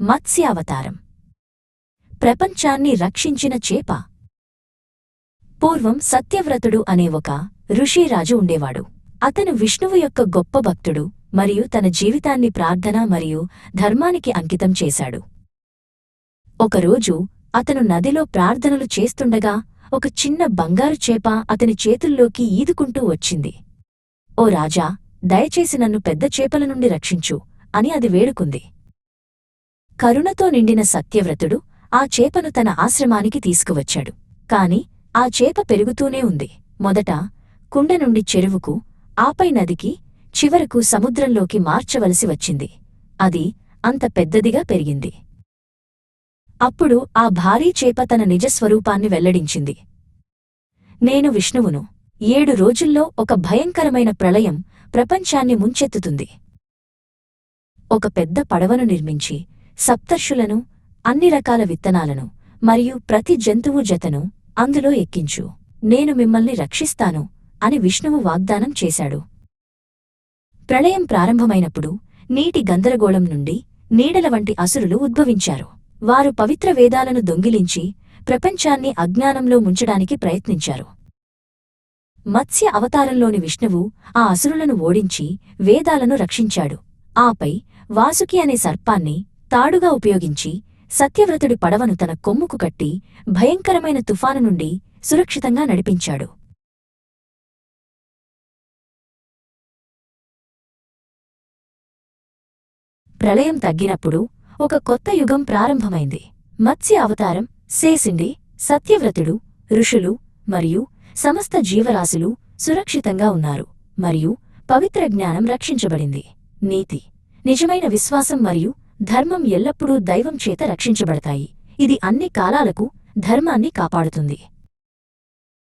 మత్స్య అవతారం. ప్రపంచాన్ని రక్షించిన చేప. పూర్వం సత్యవ్రతుడు అనే ఒక ఋషిరాజు ఉండేవాడు. అతను విష్ణువు యొక్క గొప్ప భక్తుడు మరియు తన జీవితాన్ని ప్రార్థన మరియు ధర్మానికి అంకితం చేశాడు. ఒకరోజు అతను నదిలో ప్రార్థనలు చేస్తుండగా ఒక చిన్న బంగారు చేప అతని చేతుల్లోకి ఈదుకుంటూ వచ్చింది. ఓ రాజా, దయచేసి నన్ను పెద్ద చేపల నుండి రక్షించు అని అది వేడుకుంది. కరుణతో నిండిన సత్యవ్రతుడు ఆ చేపను తన ఆశ్రమానికి తీసుకువచ్చాడు. కాని ఆ చేప పెరుగుతూనే ఉంది. మొదట కుండ నుండి చెరువుకు, ఆపై నదికి, చివరకు సముద్రంలోకి మార్చవలసి వచ్చింది. అది అంత పెద్దదిగా పెరిగింది. అప్పుడు ఆ భారీ చేప తన నిజస్వరూపాన్ని వెల్లడించింది. నేను విష్ణువును. 7 రోజుల్లో ఒక భయంకరమైన ప్రళయం ప్రపంచాన్ని ముంచెత్తుతుంది. ఒక పెద్ద పడవను నిర్మించి సప్తర్షులను, అన్ని రకాల విత్తనాలను మరియు ప్రతి జంతువు జతను అందులో ఎక్కించు. నేను మిమ్మల్ని రక్షిస్తాను అని విష్ణువు వాగ్దానం చేశాడు. ప్రళయం ప్రారంభమైనప్పుడు నీటి గందరగోళం నుండి నీడల వంటి అసురులు ఉద్భవించారు. వారు పవిత్ర వేదాలను దొంగిలించి ప్రపంచాన్ని అజ్ఞానంలో ముంచడానికి ప్రయత్నించారు. మత్స్య అవతారంలోని విష్ణువు ఆ అసురులను ఓడించి వేదాలను రక్షించాడు. ఆపై వాసుకి అనే సర్పాన్ని తాడుగా ఉపయోగించి సత్యవ్రతుడి పడవను తన కొమ్ముకు కట్టి భయంకరమైన తుఫాను నుండి సురక్షితంగా నడిపించాడు. ప్రళయం తగ్గినప్పుడు ఒక కొత్త యుగం ప్రారంభమైంది. మత్స్య అవతారం చేసింది సత్యవ్రతుడు, ఋషులు మరియు సమస్త జీవరాశులు సురక్షితంగా ఉన్నారు మరియు పవిత్ర జ్ఞానం రక్షించబడింది. నీతి, నిజమైన విశ్వాసం మరియు ధర్మం ఎల్లప్పుడూ దైవం చేత రక్షించబడతాయి. ఇది అన్ని కాలాలకు ధర్మాన్ని కాపాడుతుంది.